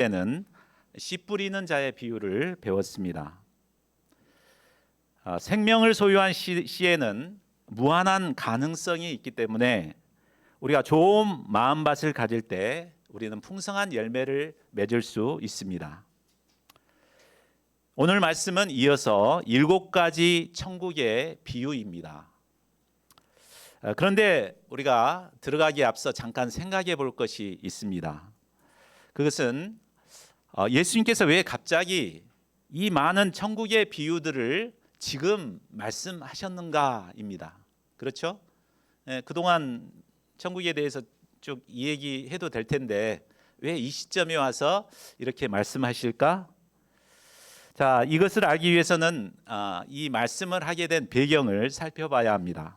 때는 씨 뿌리는 자의 비유를 배웠습니다. 생명을 소유한 씨에는 무한한 가능성이 있기 때문에 우리가 좋은 마음밭을 가질 때 우리는 풍성한 열매를 맺을 수 있습니다. 오늘 말씀은 이어서 7가지 천국의 비유입니다. 그런데 우리가 들어가기에 앞서 잠깐 생각해 볼 것이 있습니다. 그것은 예수님께서 왜 갑자기 이 많은 천국의 비유들을 지금 말씀하셨는가입니다. 그렇죠? 그동안 천국에 대해서 쭉 얘기해도 될 텐데 왜 이 시점에 와서 이렇게 말씀하실까? 자, 이것을 알기 위해서는 이 말씀을 하게 된 배경을 살펴봐야 합니다.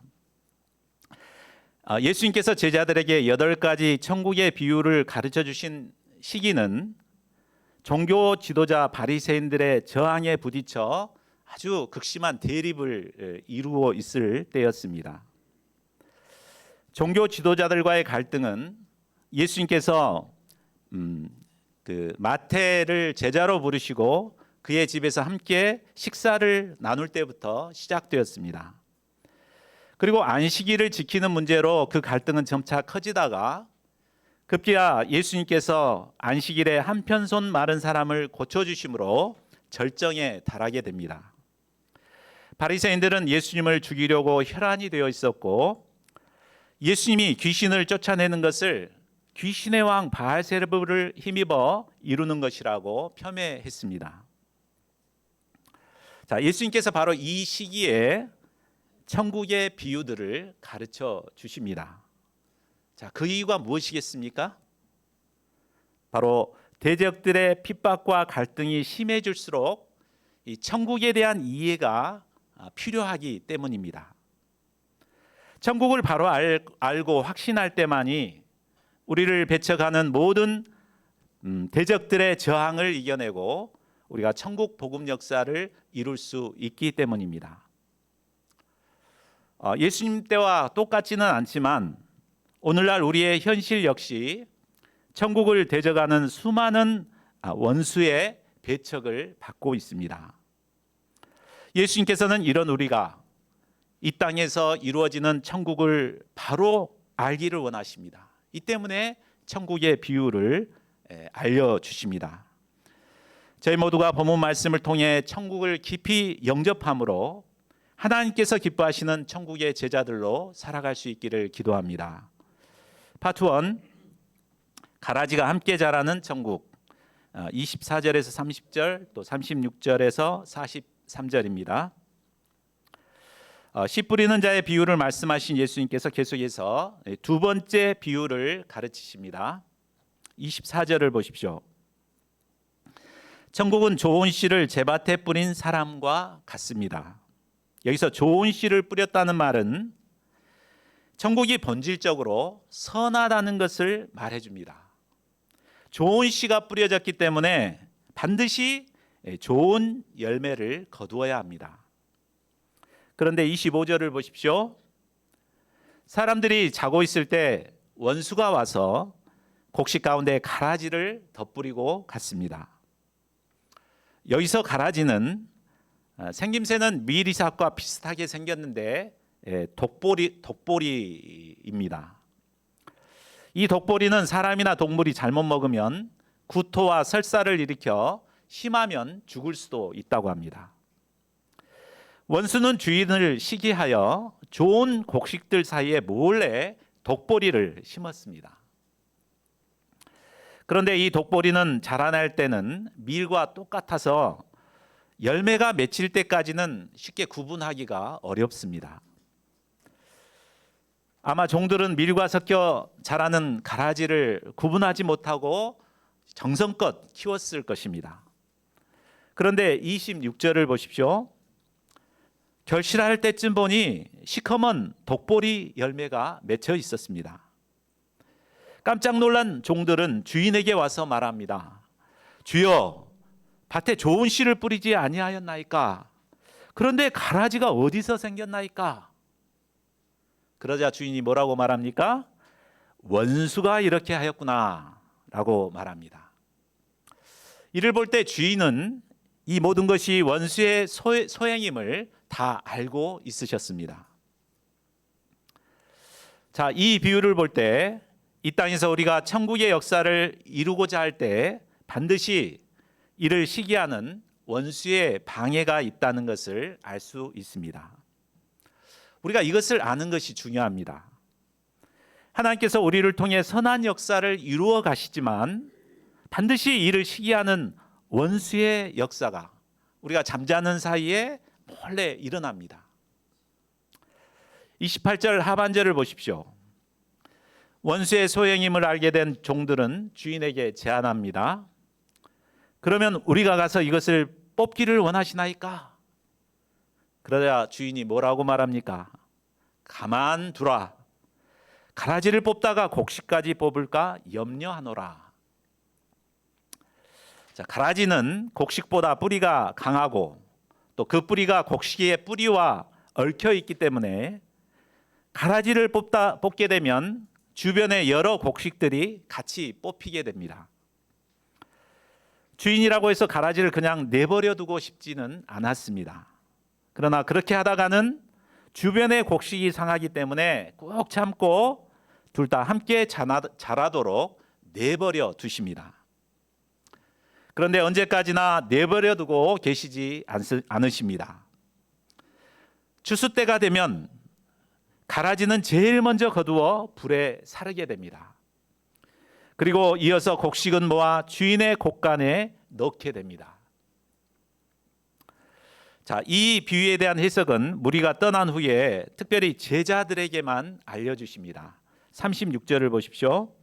예수님께서 제자들에게 8가지 천국의 비유를 가르쳐 주신 시기는 종교 지도자 바리새인들의 저항에 부딪혀 아주 극심한 대립을 이루어 있을 때였습니다. 종교 지도자들과의 갈등은 예수님께서 마태를 제자로 부르시고 그의 집에서 함께 식사를 나눌 때부터 시작되었습니다. 그리고 안식일을 지키는 문제로 그 갈등은 점차 커지다가 급기야 예수님께서 안식일에 한편손 마른 사람을 고쳐주심으로 절정에 달하게 됩니다. 바리새인들은 예수님을 죽이려고 혈안이 되어 있었고 예수님이 귀신을 쫓아내는 것을 귀신의 왕 바알세부를 힘입어 이루는 것이라고 폄훼했습니다. 자, 예수님께서 바로 이 시기에 천국의 비유들을 가르쳐 주십니다. 자, 그 이유가 무엇이겠습니까? 바로 대적들의 핍박과 갈등이 심해질수록 이 천국에 대한 이해가 필요하기 때문입니다. 천국을 바로 알고 확신할 때만이 우리를 배척하는 모든 대적들의 저항을 이겨내고 우리가 천국 복음 역사를 이룰 수 있기 때문입니다. 예수님 때와 똑같지는 않지만 오늘날 우리의 현실 역시 천국을 대적하는 수많은 원수의 배척을 받고 있습니다. 예수님께서는 이런 우리가 이 땅에서 이루어지는 천국을 바로 알기를 원하십니다. 이 때문에 천국의 비유를 알려주십니다. 저희 모두가 본문 말씀을 통해 천국을 깊이 영접함으로 하나님께서 기뻐하시는 천국의 제자들로 살아갈 수 있기를 기도합니다. 파트 1, 가라지가 함께 자라는 천국, 24절에서 30절 또 36절에서 43절입니다. 씨 뿌리는 자의 비유를 말씀하신 예수님께서 계속해서 두 번째 비유를 가르치십니다. 24절을 보십시오. 천국은 좋은 씨를 제밭에 뿌린 사람과 같습니다. 여기서 좋은 씨를 뿌렸다는 말은 천국이 본질적으로 선하다는 것을 말해줍니다. 좋은 씨가 뿌려졌기 때문에 반드시 좋은 열매를 거두어야 합니다. 그런데 25절을 보십시오. 사람들이 자고 있을 때 원수가 와서 곡식 가운데 가라지를 덧뿌리고 갔습니다. 여기서 가라지는 생김새는 미리삭과 비슷하게 생겼는데 독보리입니다. 이 독보리는 사람이나 동물이 잘못 먹으면 구토와 설사를 일으켜 심하면 죽을 수도 있다고 합니다. 원수는 주인을 시기하여 좋은 곡식들 사이에 몰래 독보리를 심었습니다. 그런데 이 독보리는 자라날 때는 밀과 똑같아서 열매가 맺힐 때까지는 쉽게 구분하기가 어렵습니다. 아마 종들은 밀과 섞여 자라는 가라지를 구분하지 못하고 정성껏 키웠을 것입니다. 그런데 26절을 보십시오. 결실할 때쯤 보니 시커먼 독보리 열매가 맺혀 있었습니다. 깜짝 놀란 종들은 주인에게 와서 말합니다. 주여, 밭에 좋은 씨를 뿌리지 아니하였나이까? 그런데 가라지가 어디서 생겼나이까? 그러자 주인이 뭐라고 말합니까? 원수가 이렇게 하였구나 라고 말합니다. 이를 볼 때 주인은 이 모든 것이 원수의 소행임을 다 알고 있으셨습니다. 자, 이 비유를 볼 때 이 땅에서 우리가 천국의 역사를 이루고자 할 때 반드시 이를 시기하는 원수의 방해가 있다는 것을 알 수 있습니다. 우리가 이것을 아는 것이 중요합니다. 하나님께서 우리를 통해 선한 역사를 이루어 가시지만 반드시 이를 시기하는 원수의 역사가 우리가 잠자는 사이에 몰래 일어납니다. 28절 하반절을 보십시오. 원수의 소행임을 알게 된 종들은 주인에게 제안합니다. 그러면 우리가 가서 이것을 뽑기를 원하시나이까? 그러자 주인이 뭐라고 말합니까? 가만두라. 가라지를 뽑다가 곡식까지 뽑을까 염려하노라. 자, 가라지는 곡식보다 뿌리가 강하고 또 그 뿌리가 곡식의 뿌리와 얽혀 있기 때문에 가라지를 뽑게 되면 주변의 여러 곡식들이 같이 뽑히게 됩니다. 주인이라고 해서 가라지를 그냥 내버려 두고 싶지는 않았습니다. 그러나 그렇게 하다가는 주변의 곡식이 상하기 때문에 꼭 참고 둘 다 함께 자라도록 내버려 두십니다. 그런데 언제까지나 내버려 두고 계시지 않으십니다. 추수 때가 되면 가라지는 제일 먼저 거두어 불에 사르게 됩니다. 그리고 이어서 곡식은 모아 주인의 곡간에 넣게 됩니다. 자, 이 비유에 대한 해석은 무리가 떠난 후에 특별히 제자들에게만 알려주십니다. 36절을 보십시오.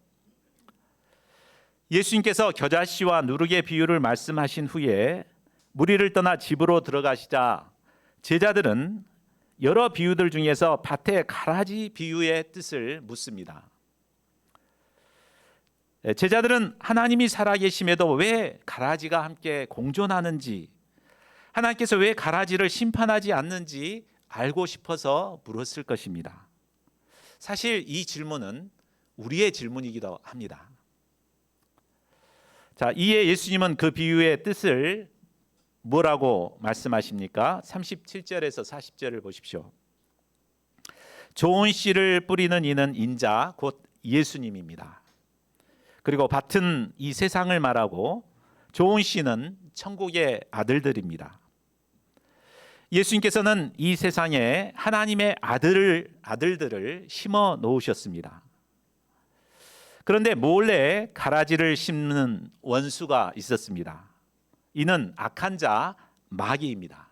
예수님께서 겨자씨와 누룩의 비유를 말씀하신 후에 무리를 떠나 집으로 들어가시자 제자들은 여러 비유들 중에서 밭의 가라지 비유의 뜻을 묻습니다. 제자들은 하나님이 살아계심에도 왜 가라지가 함께 공존하는지, 하나님께서 왜 가라지를 심판하지 않는지 알고 싶어서 물었을 것입니다. 사실 이 질문은 우리의 질문이기도 합니다. 자, 이에 예수님은 그 비유의 뜻을 뭐라고 말씀하십니까? 37절에서 40절을 보십시오. 좋은 씨를 뿌리는 이는 인자 곧 예수님입니다. 그리고 밭은 이 세상을 말하고 좋은 씨는 천국의 아들들입니다. 예수님께서는 이 세상에 하나님의 아들들을 심어 놓으셨습니다. 그런데 몰래 가라지를 심는 원수가 있었습니다. 이는 악한 자 마귀입니다.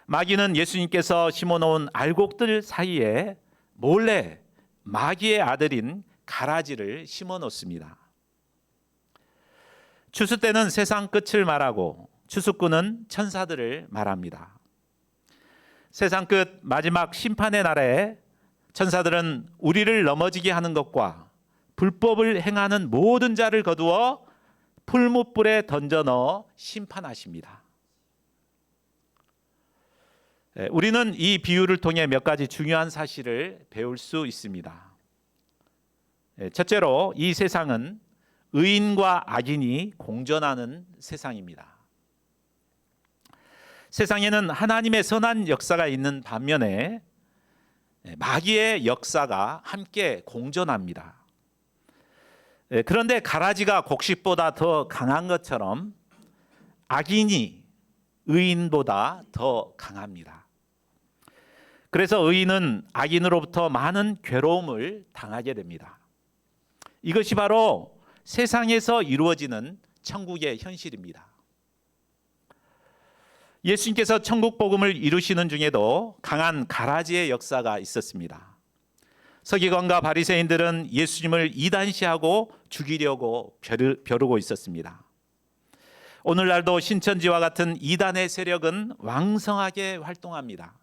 마귀는 예수님께서 심어놓은 알곡들 사이에 몰래 마귀의 아들인 가라지를 심어 놓습니다. 추수 때는 세상 끝을 말하고 추수꾼은 천사들을 말합니다. 세상 끝 마지막 심판의 날에 천사들은 우리를 넘어지게 하는 것과 불법을 행하는 모든 자를 거두어 풀무불에 던져 넣어 심판하십니다. 우리는 이 비유를 통해 몇 가지 중요한 사실을 배울 수 있습니다. 첫째로 이 세상은 의인과 악인이 공존하는 세상입니다. 세상에는 하나님의 선한 역사가 있는 반면에 마귀의 역사가 함께 공존합니다. 그런데 가라지가 곡식보다 더 강한 것처럼 악인이 의인보다 더 강합니다. 그래서 의인은 악인으로부터 많은 괴로움을 당하게 됩니다. 이것이 바로 세상에서 이루어지는 천국의 현실입니다. 예수님께서 천국 복음을 이루시는 중에도 강한 가라지의 역사가 있었습니다. 서기관과 바리새인들은 예수님을 이단시하고 죽이려고 벼르고 있었습니다. 오늘날도 신천지와 같은 이단의 세력은 왕성하게 활동합니다.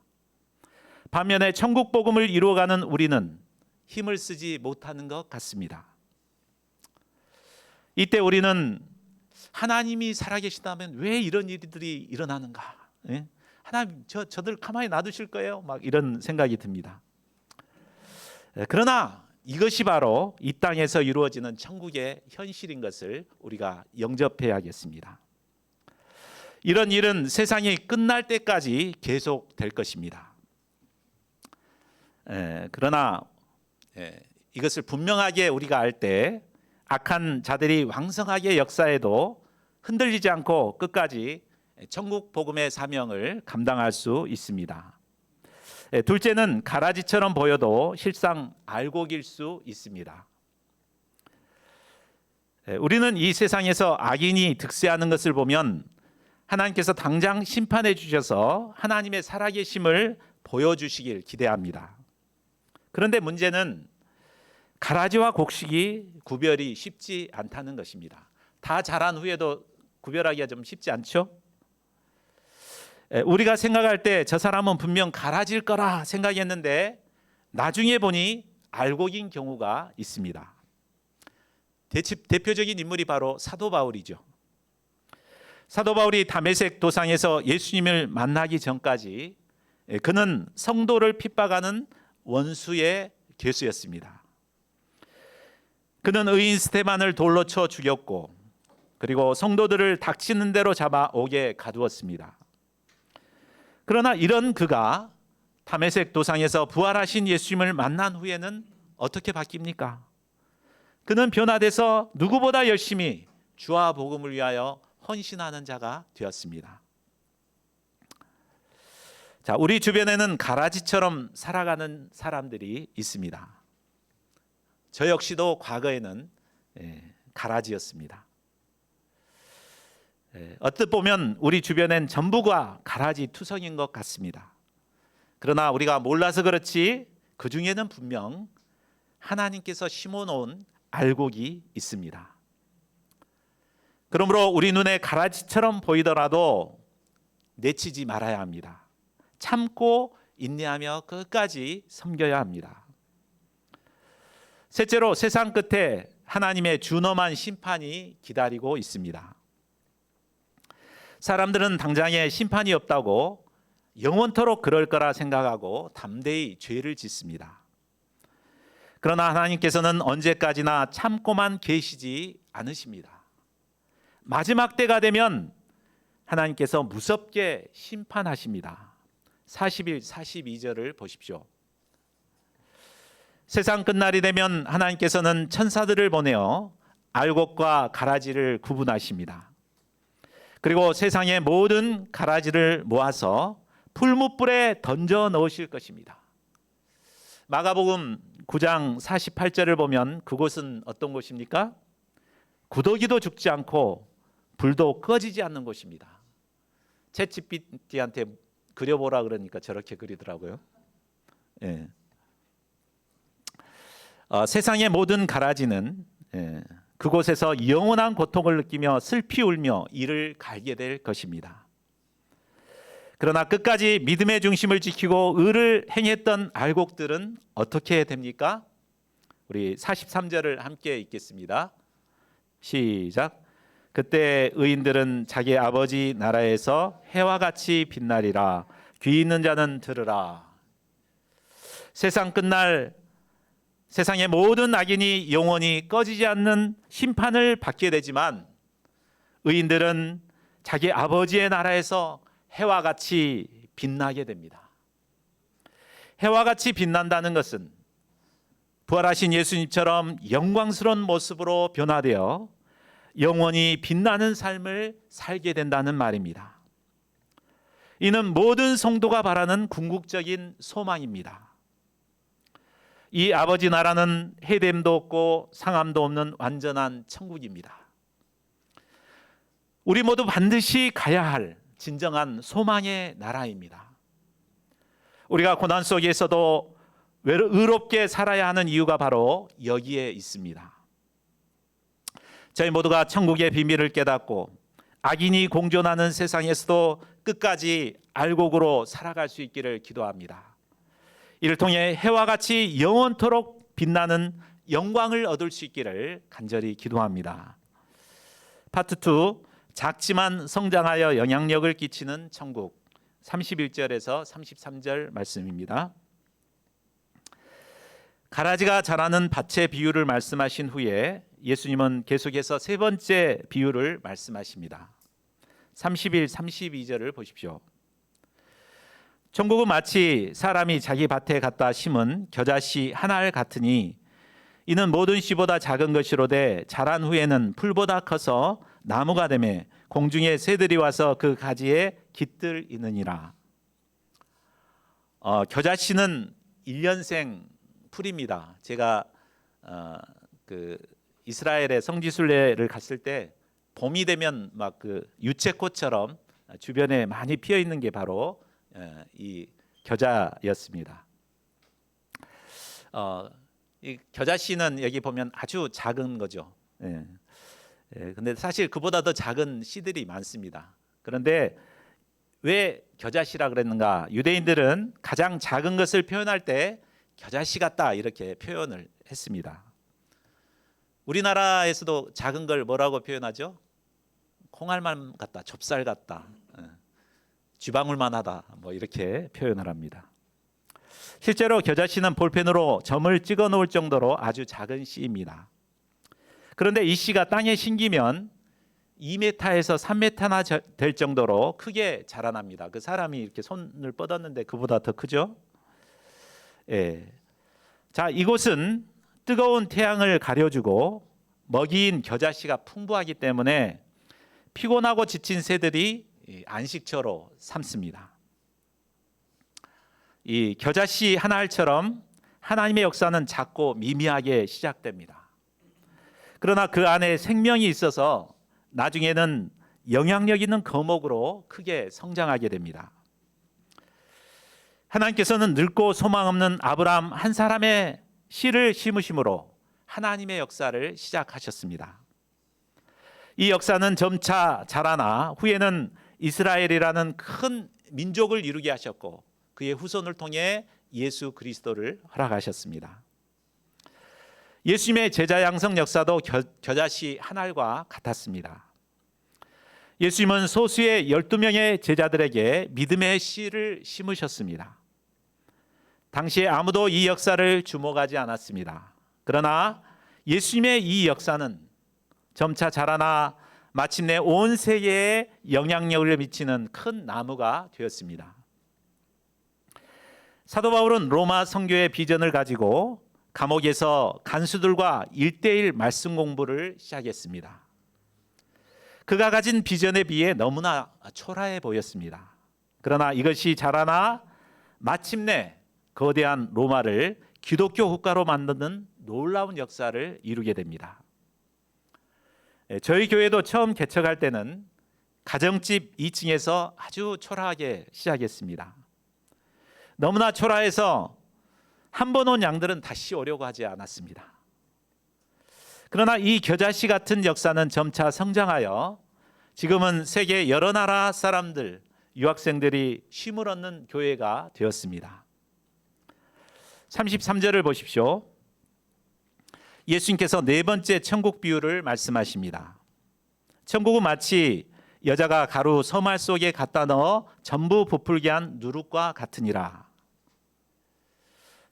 반면에 천국 복음을 이루어가는 우리는 힘을 쓰지 못하는 것 같습니다. 이때 우리는 하나님이 살아계시다면 왜 이런 일들이 일어나는가? 하나님 저들 가만히 놔두실 거예요? 막 이런 생각이 듭니다. 그러나 이것이 바로 이 땅에서 이루어지는 천국의 현실인 것을 우리가 영접해야겠습니다. 이런 일은 세상이 끝날 때까지 계속될 것입니다. 그러나 이것을 분명하게 우리가 알 때 악한 자들이 왕성하게 역사해도 흔들리지 않고 끝까지 천국 복음의 사명을 감당할 수 있습니다. 둘째는 가라지처럼 보여도 실상 알곡일 수 있습니다. 우리는 이 세상에서 악인이 득세하는 것을 보면 하나님께서 당장 심판해 주셔서 하나님의 살아계심을 보여주시길 기대합니다. 그런데 문제는 가라지와 곡식이 구별이 쉽지 않다는 것입니다. 다 자란 후에도 구별하기가 좀 쉽지 않죠? 우리가 생각할 때 저 사람은 분명 가라질 거라 생각했는데 나중에 보니 알곡인 경우가 있습니다. 대표적인 인물이 바로 사도 바울이죠. 사도 바울이 다메섹 도상에서 예수님을 만나기 전까지 그는 성도를 핍박하는 원수의 괴수였습니다. 그는 의인 스데반을 돌로 쳐 죽였고 그리고 성도들을 닥치는 대로 잡아 옥에 가두었습니다. 그러나 이런 그가 다메섹 도상에서 부활하신 예수님을 만난 후에는 어떻게 바뀝니까? 그는 변화돼서 누구보다 열심히 주와 복음을 위하여 헌신하는 자가 되었습니다. 자, 우리 주변에는 가라지처럼 살아가는 사람들이 있습니다. 저 역시도 과거에는 가라지였습니다. 어떻게 보면 우리 주변엔 전부가 가라지 투성인 것 같습니다. 그러나 우리가 몰라서 그렇지 그 중에는 분명 하나님께서 심어놓은 알곡이 있습니다. 그러므로 우리 눈에 가라지처럼 보이더라도 내치지 말아야 합니다. 참고 인내하며 끝까지 섬겨야 합니다. 셋째로 세상 끝에 하나님의 준엄한 심판이 기다리고 있습니다. 사람들은 당장에 심판이 없다고 영원토록 그럴 거라 생각하고 담대히 죄를 짓습니다. 그러나 하나님께서는 언제까지나 참고만 계시지 않으십니다. 마지막 때가 되면 하나님께서 무섭게 심판하십니다. 41, 42절을 보십시오. 세상 끝날이 되면 하나님께서는 천사들을 보내어 알곡과 가라지를 구분하십니다. 그리고 세상의 모든 가라지를 모아서 풀무불에 던져 넣으실 것입니다. 마가복음 9장 48절을 보면 그곳은 어떤 곳입니까? 구더기도 죽지 않고 불도 꺼지지 않는 곳입니다. 챗GPT한테 그려보라 그러니까 저렇게 그리더라고요. 세상의 모든 가라지는 그곳에서 영원한 고통을 느끼며 슬피 울며 이를 갈게 될 것입니다. 그러나 끝까지 믿음의 중심을 지키고 의를 행했던 알곡들은 어떻게 됩니까? 우리 43절을 함께 읽겠습니다. 시작. 그때 의인들은 자기 아버지 나라에서 해와 같이 빛나리라. 귀 있는 자는 들으라. 세상 끝날 세상의 모든 악인이 영원히 꺼지지 않는 심판을 받게 되지만 의인들은 자기 아버지의 나라에서 해와 같이 빛나게 됩니다. 해와 같이 빛난다는 것은 부활하신 예수님처럼 영광스러운 모습으로 변화되어 영원히 빛나는 삶을 살게 된다는 말입니다. 이는 모든 성도가 바라는 궁극적인 소망입니다. 이 아버지 나라는 해됨도 없고 상함도 없는 완전한 천국입니다. 우리 모두 반드시 가야 할 진정한 소망의 나라입니다. 우리가 고난 속에서도 의롭게 살아야 하는 이유가 바로 여기에 있습니다. 저희 모두가 천국의 비밀을 깨닫고 악인이 공존하는 세상에서도 끝까지 알곡으로 살아갈 수 있기를 기도합니다. 이를 통해 해와 같이 영원토록 빛나는 영광을 얻을 수 있기를 간절히 기도합니다. 파트 2, 작지만 성장하여 영향력을 끼치는 천국, 31절에서 33절 말씀입니다. 가라지가 자라는 밭의 비유를 말씀하신 후에 예수님은 계속해서 세 번째 비유를 말씀하십니다. 31, 32절을 보십시오. 천국은 마치 사람이 자기 밭에 갖다 심은 겨자씨 한 알 같으니 이는 모든 씨보다 작은 것이로되 자란 후에는 풀보다 커서 나무가 되매 공중의 새들이 와서 그 가지에 깃들이느니라. 겨자씨는 1년생 풀입니다. 제가 이스라엘의 성지순례를 갔을 때 봄이 되면 막 유채꽃처럼 주변에 많이 피어 있는 게 바로 이 겨자였습니다. 이 겨자씨는 여기 보면 아주 작은 거죠. 근데 사실 그보다 더 작은 씨들이 많습니다. 그런데 왜 겨자씨라 그랬는가? 유대인들은 가장 작은 것을 표현할 때 겨자씨 같다 이렇게 표현을 했습니다. 우리나라에서도 작은 걸 뭐라고 표현하죠? 콩알만 같다, 좁쌀 같다, 쥐방울만 하다, 뭐 이렇게 표현을 합니다. 실제로 겨자씨는 볼펜으로 점을 찍어 놓을 정도로 아주 작은 씨입니다. 그런데 이 씨가 땅에 심기면 2m에서 3m나 될 정도로 크게 자라납니다. 그 사람이 이렇게 손을 뻗었는데 그보다 더 크죠? 자, 이곳은 뜨거운 태양을 가려주고 먹이인 겨자씨가 풍부하기 때문에 피곤하고 지친 새들이 안식처로 삼습니다. 이 겨자씨 한 알처럼 하나님의 역사는 작고 미미하게 시작됩니다. 그러나 그 안에 생명이 있어서 나중에는 영향력 있는 거목으로 크게 성장하게 됩니다. 하나님께서는 늙고 소망 없는 아브라함 한 사람의 씨를 심으심으로 하나님의 역사를 시작하셨습니다. 이 역사는 점차 자라나 후에는 이스라엘이라는 큰 민족을 이루게 하셨고 그의 후손을 통해 예수 그리스도를 허락하셨습니다. 예수님의 제자 양성 역사도 겨자씨 한 알과 같았습니다. 예수님은 소수의 12명의 제자들에게 믿음의 씨를 심으셨습니다. 당시에 아무도 이 역사를 주목하지 않았습니다. 그러나 예수님의 이 역사는 점차 자라나 마침내 온 세계에 영향력을 미치는 큰 나무가 되었습니다. 사도 바울은 로마 선교의 비전을 가지고 감옥에서 간수들과 1:1 말씀 공부를 시작했습니다. 그가 가진 비전에 비해 너무나 초라해 보였습니다. 그러나 이것이 자라나 마침내 거대한 로마를 기독교 국가로 만드는 놀라운 역사를 이루게 됩니다. 저희 교회도 처음 개척할 때는 가정집 2층에서 아주 초라하게 시작했습니다. 너무나 초라해서 한 번 온 양들은 다시 오려고 하지 않았습니다. 그러나 이 겨자씨 같은 역사는 점차 성장하여 지금은 세계 여러 나라 사람들, 유학생들이 쉼을 얻는 교회가 되었습니다. 33절을 보십시오. 예수님께서 네 번째 천국 비유를 말씀하십니다. 천국은 마치 여자가 가루 서말 속에 갖다 넣어 전부 부풀게 한 누룩과 같으니라.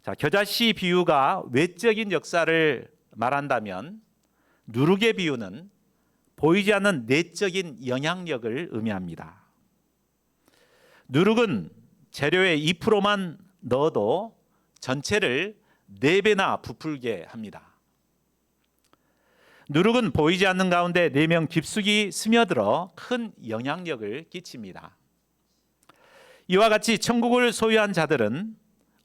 자, 겨자씨 비유가 외적인 역사를 말한다면 누룩의 비유는 보이지 않는 내적인 영향력을 의미합니다. 누룩은 재료의 2%만 넣어도 전체를 4배나 부풀게 합니다. 누룩은 보이지 않는 가운데 내면 깊숙이 스며들어 큰 영향력을 끼칩니다. 이와 같이 천국을 소유한 자들은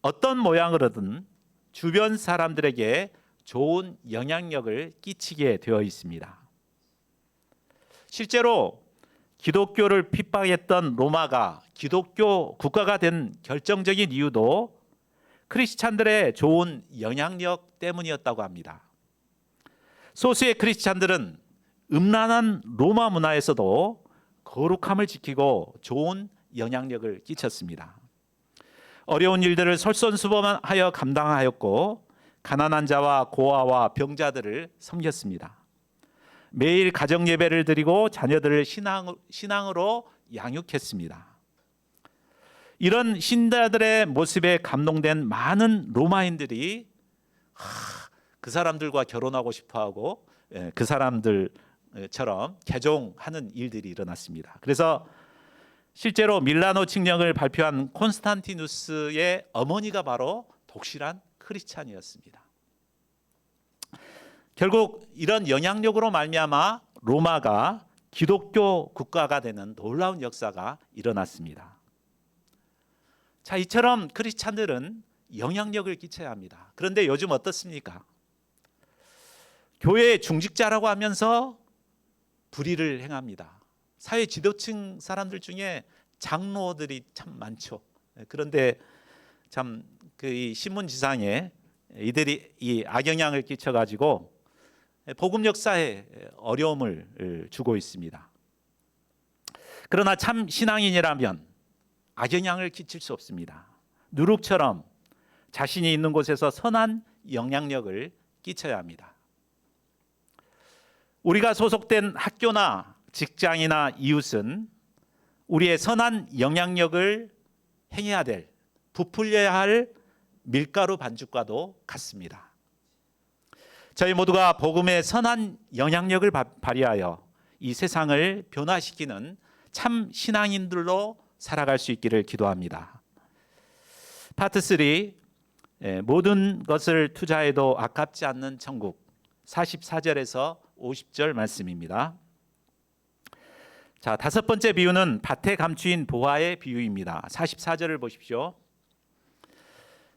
어떤 모양으로든 주변 사람들에게 좋은 영향력을 끼치게 되어 있습니다. 실제로 기독교를 핍박했던 로마가 기독교 국가가 된 결정적인 이유도 크리스찬들의 좋은 영향력 때문이었다고 합니다. 소수의 크리스찬들은 음란한 로마 문화에서도 거룩함을 지키고 좋은 영향력을 끼쳤습니다. 어려운 일들을 솔선수범하여 감당하였고 가난한 자와 고아와 병자들을 섬겼습니다. 매일 가정 예배를 드리고 자녀들을 신앙으로 양육했습니다. 이런 신자들의 모습에 감동된 많은 로마인들이 그 사람들과 결혼하고 싶어하고 그 사람들처럼 개종하는 일들이 일어났습니다. 그래서 실제로 밀라노 칙령을 발표한 콘스탄티누스의 어머니가 바로 독실한 크리스찬이었습니다. 결국 이런 영향력으로 말미암아 로마가 기독교 국가가 되는 놀라운 역사가 일어났습니다. 자, 이처럼 크리스찬들은 영향력을 끼쳐야 합니다. 그런데 요즘 어떻습니까? 교회의 중직자라고 하면서 불의를 행합니다. 사회 지도층 사람들 중에 장로들이 참 많죠. 그런데 참 그 신문지상에 이들이 이 악영향을 끼쳐가지고 복음 역사에 어려움을 주고 있습니다. 그러나 참 신앙인이라면 악영향을 끼칠 수 없습니다. 누룩처럼 자신이 있는 곳에서 선한 영향력을 끼쳐야 합니다. 우리가 소속된 학교나 직장이나 이웃은 우리의 선한 영향력을 행해야 될, 부풀려야 할 밀가루 반죽과도 같습니다. 저희 모두가 복음의 선한 영향력을 발휘하여 이 세상을 변화시키는 참 신앙인들로 살아갈 수 있기를 기도합니다. 파트 3, 모든 것을 투자해도 아깝지 않는 천국, 44절에서 50절 말씀입니다. 자, 다섯 번째 비유는 밭에 감추인 보화의 비유입니다. 44절을 보십시오.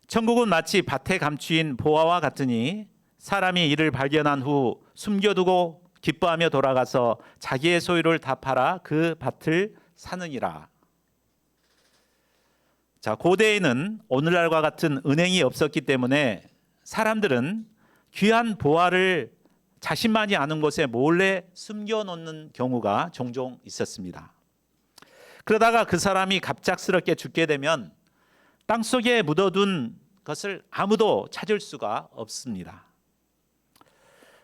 천국은 마치 밭에 감추인 보화와 같으니 사람이 이를 발견한 후 숨겨두고 기뻐하며 돌아가서 자기의 소유를 다 팔아 그 밭을 사느니라. 자, 고대에는 오늘날과 같은 은행이 없었기 때문에 사람들은 귀한 보화를 자신만이 아는 곳에 몰래 숨겨놓는 경우가 종종 있었습니다. 그러다가 그 사람이 갑작스럽게 죽게 되면 땅속에 묻어둔 것을 아무도 찾을 수가 없습니다.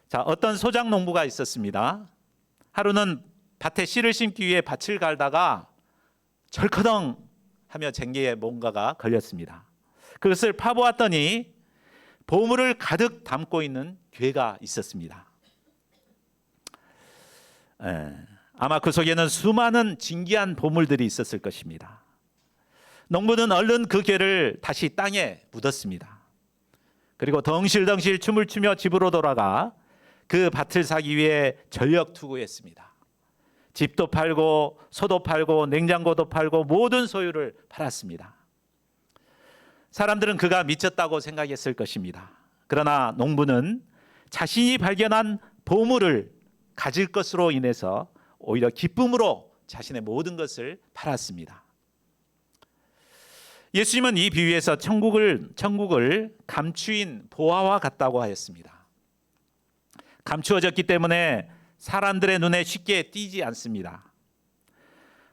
자, 어떤 소작 농부가 있었습니다. 하루는 밭에 씨를 심기 위해 밭을 갈다가 절커덩 하며 쟁기에 뭔가가 걸렸습니다. 그것을 파보았더니 보물을 가득 담고 있는 괴가 있었습니다. 아마 그 속에는 수많은 진귀한 보물들이 있었을 것입니다. 농부는 얼른 그 괴를 다시 땅에 묻었습니다. 그리고 덩실덩실 춤을 추며 집으로 돌아가 그 밭을 사기 위해 전력 투구했습니다. 집도 팔고 소도 팔고 냉장고도 팔고 모든 소유를 팔았습니다. 사람들은 그가 미쳤다고 생각했을 것입니다. 그러나 농부는 자신이 발견한 보물을 가질 것으로 인해서 오히려 기쁨으로 자신의 모든 것을 팔았습니다. 예수님은 이 비유에서 천국을 감추인 보화와 같다고 하였습니다. 감추어졌기 때문에 사람들의 눈에 쉽게 띄지 않습니다.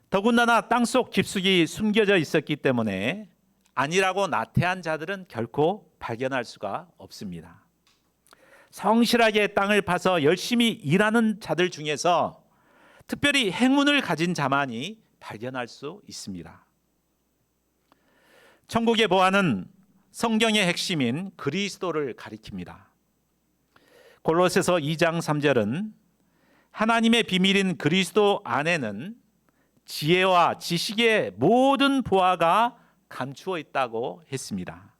더군다나 땅속 깊숙이 숨겨져 있었기 때문에 아니라고 나태한 자들은 결코 발견할 수가 없습니다. 성실하게 땅을 파서 열심히 일하는 자들 중에서 특별히 행운을 가진 자만이 발견할 수 있습니다. 천국의 보화는 성경의 핵심인 그리스도를 가리킵니다. 골로새서 2장 3절은 하나님의 비밀인 그리스도 안에는 지혜와 지식의 모든 보화가 감추어 있다고 했습니다.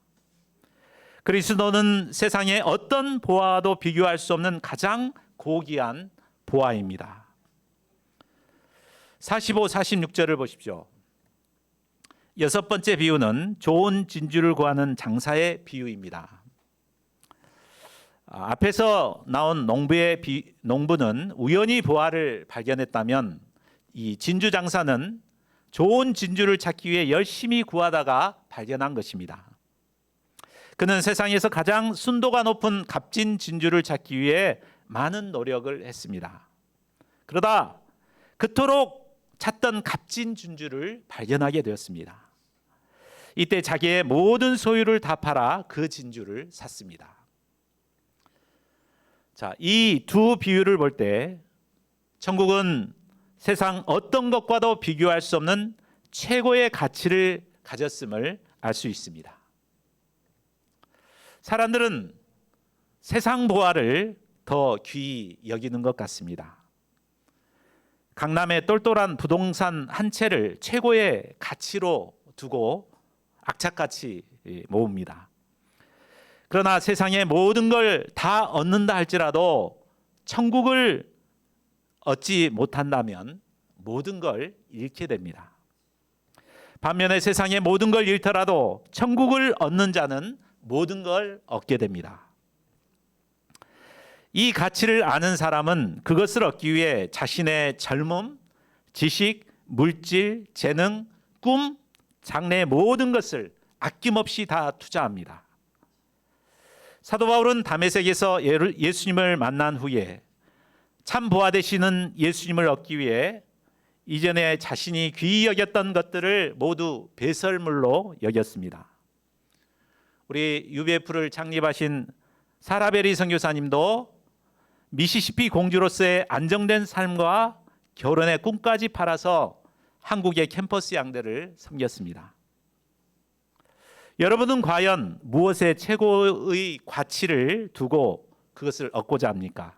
그리스도는 세상의 어떤 보화와도 비교할 수 없는 가장 고귀한 보화입니다. 45, 46절을 보십시오. 여섯 번째 비유는 좋은 진주를 구하는 장사의 비유입니다. 앞에서 나온 농부는 우연히 보화를 발견했다면 이 진주 장사는 좋은 진주를 찾기 위해 열심히 구하다가 발견한 것입니다. 그는 세상에서 가장 순도가 높은 값진 진주를 찾기 위해 많은 노력을 했습니다. 그러다 그토록 찾던 값진 진주를 발견하게 되었습니다. 이때 자기의 모든 소유를 다 팔아 그 진주를 샀습니다. 자, 이 두 비유를 볼 때 천국은 세상 어떤 것과도 비교할 수 없는 최고의 가치를 가졌음을 알 수 있습니다. 사람들은 세상 보화를 더 귀히 여기는 것 같습니다. 강남의 똘똘한 부동산 한 채를 최고의 가치로 두고 악착같이 모읍니다. 그러나 세상의 모든 걸 다 얻는다 할지라도 천국을 얻지 못한다면 모든 걸 잃게 됩니다. 반면에 세상의 모든 걸 잃더라도 천국을 얻는 자는 모든 걸 얻게 됩니다. 이 가치를 아는 사람은 그것을 얻기 위해 자신의 젊음, 지식, 물질, 재능, 꿈, 장래의 모든 것을 아낌없이 다 투자합니다. 사도 바울은 다메섹에서 예수님을 만난 후에 참 보화 되시는 예수님을 얻기 위해 이전에 자신이 귀히 여겼던 것들을 모두 배설물로 여겼습니다. 우리 UBF를 창립하신 사라베리 선교사님도 미시시피 공주로서의 안정된 삶과 결혼의 꿈까지 팔아서 한국의 캠퍼스 양대를 섬겼습니다. 여러분은 과연 무엇에 최고의 가치를 두고 그것을 얻고자 합니까?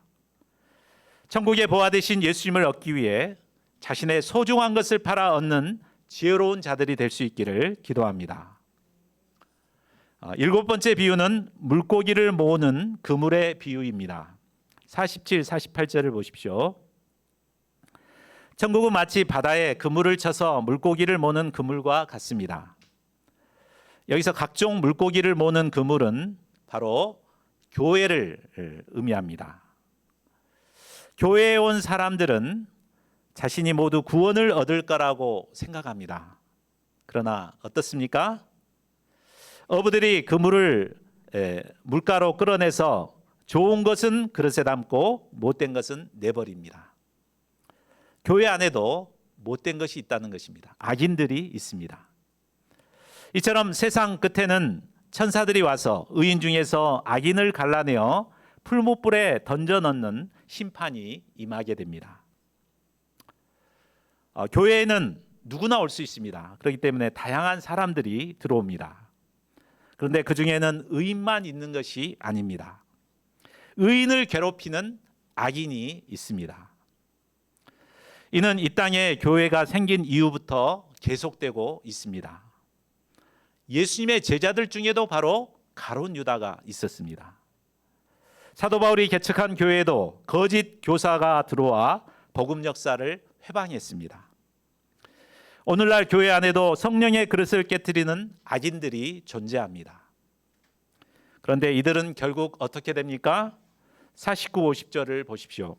천국의 보화 되신 예수님을 얻기 위해 자신의 소중한 것을 팔아 얻는 지혜로운 자들이 될 수 있기를 기도합니다. 7번째 비유는 물고기를 모으는 그물의 비유입니다. 47, 48절을 보십시오. 천국은 마치 바다에 그물을 쳐서 물고기를 모는 그물과 같습니다. 여기서 각종 물고기를 모는 그물은 바로 교회를 의미합니다. 교회에 온 사람들은 자신이 모두 구원을 얻을 거라고 생각합니다. 그러나 어떻습니까? 어부들이 그물을 물가로 끌어내서 좋은 것은 그릇에 담고 못된 것은 내버립니다. 교회 안에도 못된 것이 있다는 것입니다. 악인들이 있습니다. 이처럼 세상 끝에는 천사들이 와서 의인 중에서 악인을 갈라내어 풀무불에 던져 넣는 심판이 임하게 됩니다. 교회에는 누구나 올 수 있습니다. 그렇기 때문에 다양한 사람들이 들어옵니다. 그런데 그 중에는 의인만 있는 것이 아닙니다. 의인을 괴롭히는 악인이 있습니다. 이는 이 땅에 교회가 생긴 이후부터 계속되고 있습니다. 예수님의 제자들 중에도 바로 가룟 유다가 있었습니다. 사도 바울이 개척한 교회에도 거짓 교사가 들어와 복음 역사를 회방했습니다. 오늘날 교회 안에도 성령의 그릇을 깨트리는 악인들이 존재합니다. 그런데 이들은 결국 어떻게 됩니까? 49, 50절을 보십시오.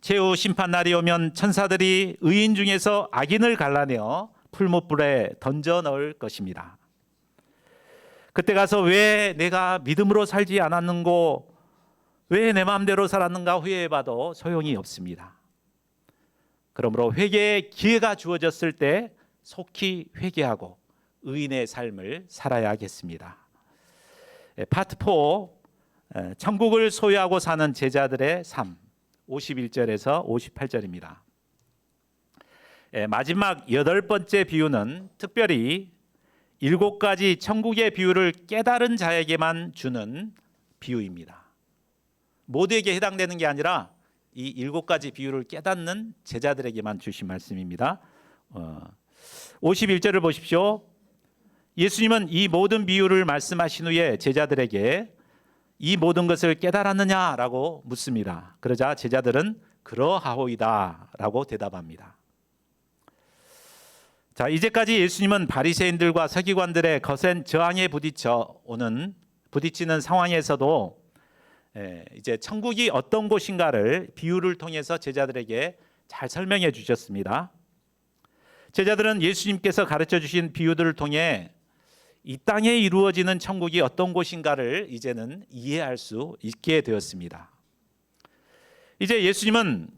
최후 심판날이 오면 천사들이 의인 중에서 악인을 갈라내어 풀무불에 던져 넣을 것입니다. 그때 가서 왜 내가 믿음으로 살지 않았는고, 왜 내 마음대로 살았는가 후회해봐도 소용이 없습니다. 그러므로 회개의 기회가 주어졌을 때 속히 회개하고 의인의 삶을 살아야겠습니다. 파트 4, 천국을 소유하고 사는 제자들의 삶, 51절에서 58절입니다. 마지막 8번째 비유는 특별히 7가지 천국의 비유를 깨달은 자에게만 주는 비유입니다. 모두에게 해당되는 게 아니라 이 7가지 비유를 깨닫는 제자들에게만 주신 말씀입니다. 51절을 보십시오. 예수님은 이 모든 비유를 말씀하신 후에 제자들에게 이 모든 것을 깨달았느냐라고 묻습니다. 그러자 제자들은 그러하오이다 라고 대답합니다. 자, 이제까지 예수님은 바리새인들과 서기관들의 거센 저항에 부딪히는 상황에서도 이제 천국이 어떤 곳인가를 비유를 통해서 제자들에게 잘 설명해 주셨습니다. 제자들은 예수님께서 가르쳐 주신 비유들을 통해 이 땅에 이루어지는 천국이 어떤 곳인가를 이제는 이해할 수 있게 되었습니다. 이제 예수님은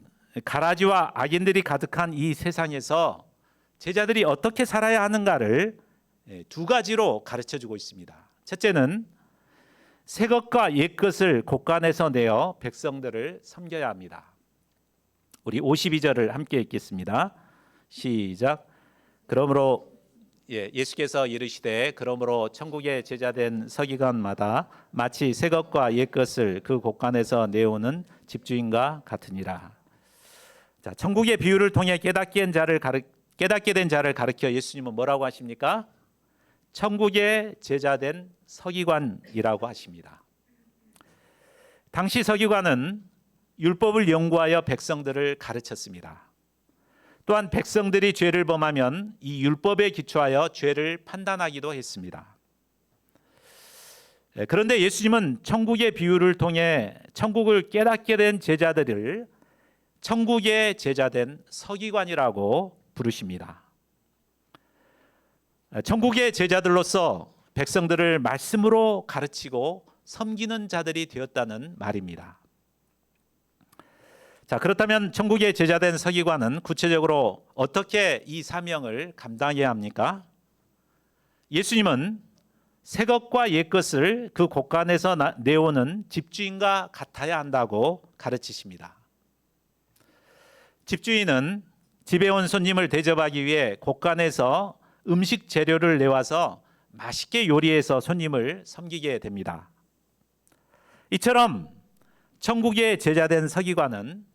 가라지와 악인들이 가득한 이 세상에서 제자들이 어떻게 살아야 하는가를 2가지로 가르쳐 주고 있습니다. 첫째는 새 것과 옛 것을 곳간에서 내어 백성들을 섬겨야 합니다. 우리 52절을 함께 읽겠습니다. 시작. 그러므로 예수께서 이르시되 그러므로 천국의 제자된 서기관마다 마치 새 것과 옛 것을 그 곳간에서 내오는 집주인과 같으니라. 자, 천국의 비유를 통해 깨닫게 된 자를 가르쳐 예수님은 뭐라고 하십니까? 천국의 제자된 서기관이라고 하십니다. 당시 서기관은 율법을 연구하여 백성들을 가르쳤습니다. 또한 백성들이 죄를 범하면 이 율법에 기초하여 죄를 판단하기도 했습니다. 그런데 예수님은 천국의 비유를 통해 천국을 깨닫게 된 제자들을 천국의 제자된 서기관이라고 부르십니다. 천국의 제자들로서 백성들을 말씀으로 가르치고 섬기는 자들이 되었다는 말입니다. 자, 그렇다면 천국의 제자된 서기관은 구체적으로 어떻게 이 사명을 감당해야 합니까? 예수님은 새 것과 옛 것을 그 곳간에서 내오는 집주인과 같아야 한다고 가르치십니다. 집주인은 집에 온 손님을 대접하기 위해 곳간에서 음식 재료를 내와서 맛있게 요리해서 손님을 섬기게 됩니다. 이처럼 천국의 제자된 서기관은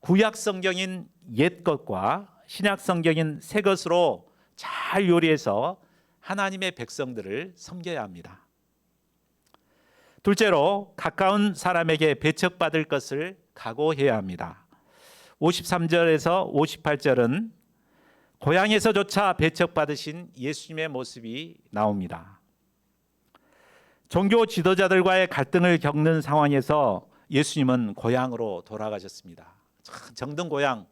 구약 성경인 옛 것과 신약 성경인 새 것으로 잘 요리해서 하나님의 백성들을 섬겨야 합니다. 둘째로 가까운 사람에게 배척받을 것을 각오해야 합니다. 53절에서 58절은 고향에서조차 배척받으신 예수님의 모습이 나옵니다. 종교 지도자들과의 갈등을 겪는 상황에서 예수님은 고향으로 돌아가셨습니다. 정든 고향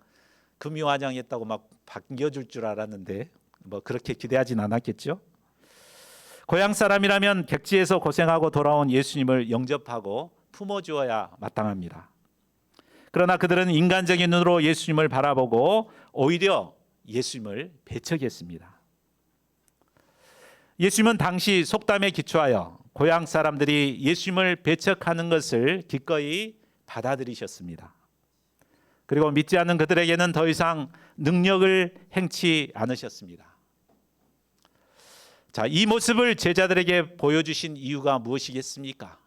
금유화장했다고 막 반겨줄 줄 알았는데 뭐 그렇게 기대하진 않았겠죠. 고향 사람이라면 객지에서 고생하고 돌아온 예수님을 영접하고 품어주어야 마땅합니다. 그러나 그들은 인간적인 눈으로 예수님을 바라보고 오히려 예수님을 배척했습니다. 예수님은 당시 속담에 기초하여 고향 사람들이 예수님을 배척하는 것을 기꺼이 받아들이셨습니다. 그리고 믿지 않는 그들에게는 더 이상 능력을 행치 않으셨습니다. 자, 이 모습을 제자들에게 보여주신 이유가 무엇이겠습니까?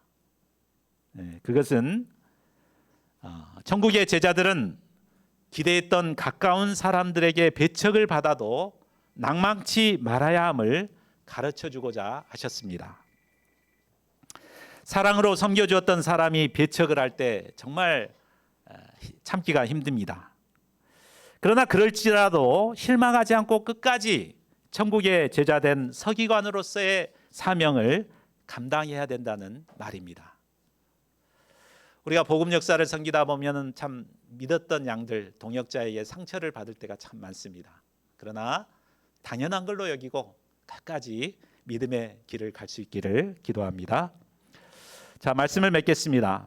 그것은 천국의 제자들은 기대했던 가까운 사람들에게 배척을 받아도 낭망치 말아야 함을 가르쳐주고자 하셨습니다. 사랑으로 섬겨주었던 사람이 배척을 할 때 정말 참기가 힘듭니다. 그러나 그럴지라도 실망하지 않고 끝까지 천국의 제자된 서기관으로서의 사명을 감당해야 된다는 말입니다. 우리가 복음 역사를 섬기다 보면 참 믿었던 양들, 동역자에게 상처를 받을 때가 참 많습니다. 그러나 당연한 걸로 여기고 끝까지 믿음의 길을 갈 수 있기를 기도합니다. 자, 말씀을 맺겠습니다.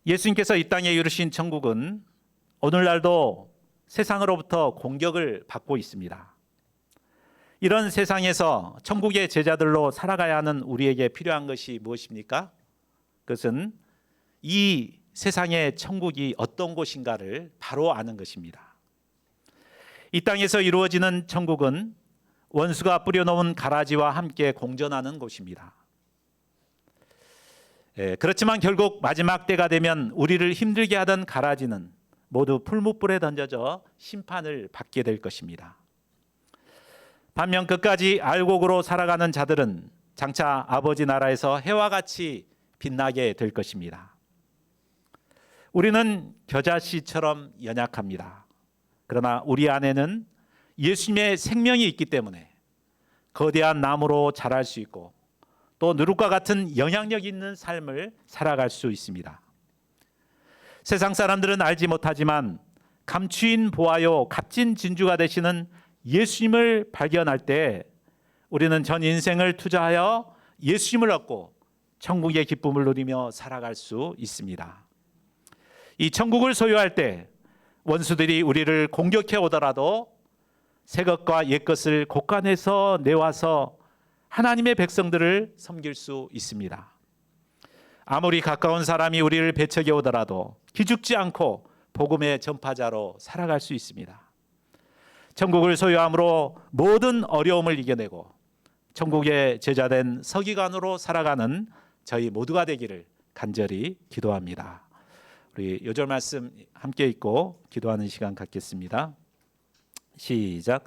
예수님께서 이 땅에 이루신 천국은 오늘날도 세상으로부터 공격을 받고 있습니다. 이런 세상에서 천국의 제자들로 살아가야 하는 우리에게 필요한 것이 무엇입니까? 그것은 이 세상의 천국이 어떤 곳인가를 바로 아는 것입니다. 이 땅에서 이루어지는 천국은 원수가 뿌려놓은 가라지와 함께 공존하는 곳입니다. 그렇지만 결국 마지막 때가 되면 우리를 힘들게 하던 가라지는 모두 풀무불에 던져져 심판을 받게 될 것입니다. 반면 끝까지 알곡으로 살아가는 자들은 장차 아버지 나라에서 해와 같이 빛나게 될 것입니다. 우리는 겨자씨처럼 연약합니다. 그러나 우리 안에는 예수님의 생명이 있기 때문에 거대한 나무로 자랄 수 있고 또 누룩과 같은 영향력 있는 삶을 살아갈 수 있습니다. 세상 사람들은 알지 못하지만 감추인 보아요 값진 진주가 되시는 예수님을 발견할 때 우리는 전 인생을 투자하여 예수님을 얻고 천국의 기쁨을 누리며 살아갈 수 있습니다. 이 천국을 소유할 때 원수들이 우리를 공격해 오더라도 새 것과 옛 것을 곳간에서 내와서 하나님의 백성들을 섬길 수 있습니다. 아무리 가까운 사람이 우리를 배척해 오더라도 기죽지 않고 복음의 전파자로 살아갈 수 있습니다. 천국을 소유함으로 모든 어려움을 이겨내고 천국의 제자된 서기관으로 살아가는 저희 모두가 되기를 간절히 기도합니다. 우리 요절 말씀 함께 읽고 기도하는 시간 갖겠습니다. 시작.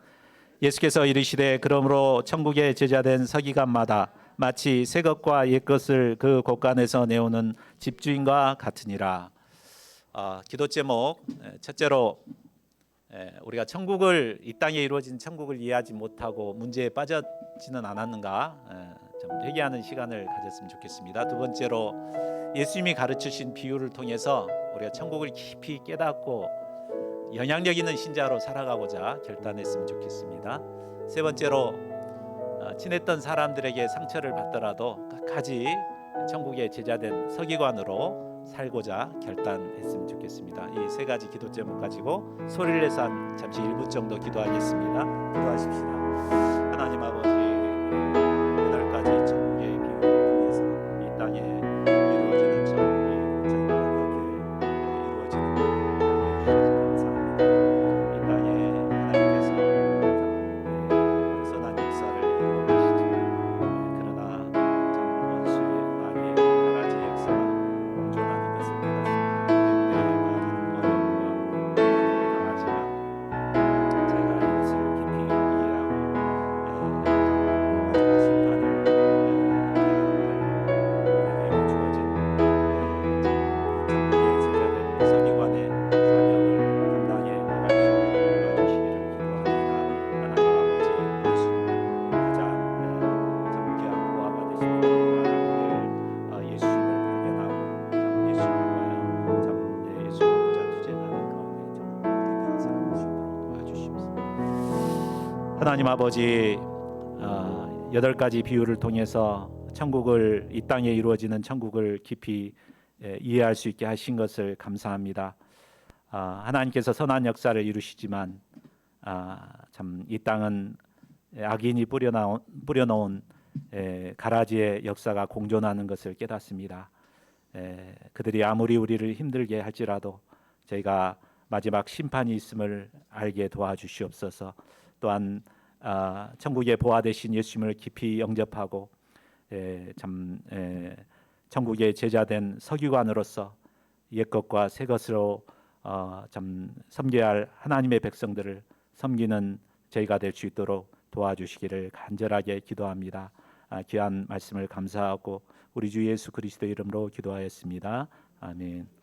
예수께서 이르시되 그러므로 천국의 제자된 서기관마다 마치 새 것과 옛 것을 그 곳간에서 내오는 집주인과 같으니라. 기도 제목 첫째로 우리가 천국을 이 땅에 이루어진 천국을 이해하지 못하고 문제에 빠져지는 않았는가 좀 회개하는 시간을 가졌으면 좋겠습니다. 두 번째로 예수님이 가르치신 비유를 통해서 우리가 천국을 깊이 깨닫고 영향력 있는 신자로 살아가고자 결단했으면 좋겠습니다. 세 번째로 친했던 사람들에게 상처를 받더라도 끝까지 천국의 제자된 서기관으로 살고자 결단했으면 좋겠습니다. 이 세 가지 기도 제목 가지고 소리를 내서 잠시 1분 정도 기도하겠습니다. 기도하십시다. 하나님 아버지, 그날까지 천국의 비유를 통해서 이 땅에 이루어지는 천국이 어떻게 이루어지는지 알려주셔서 감사합니다. 이 땅에 하나님께서 선한 역사를 이루어 가시지만 그러나 참 원수의 악의 가라지 역사가 공존하는 것을 깨닫습니다. 하나님 아버지, 8가지 비유를 통해서 천국을 이 땅에 이루어지는 천국을 깊이 이해할 수 있게 하신 것을 감사합니다. 하나님께서 선한 역사를 이루시지만 참 이 땅은 악인이 뿌려놓은 가라지의 역사가 공존하는 것을 깨닫습니다. 그들이 아무리 우리를 힘들게 할지라도 저희가 마지막 심판이 있음을 알게 도와주시옵소서. 또한 천국의 보화 되신 예수님을 깊이 영접하고 천국의 제자된 서기관으로서 옛것과 새것으로 참 섬겨야 할 하나님의 백성들을 섬기는 저희가 될 수 있도록 도와주시기를 간절하게 기도합니다. 귀한 말씀을 감사하고 우리 주 예수 그리스도 이름으로 기도하였습니다. 아멘.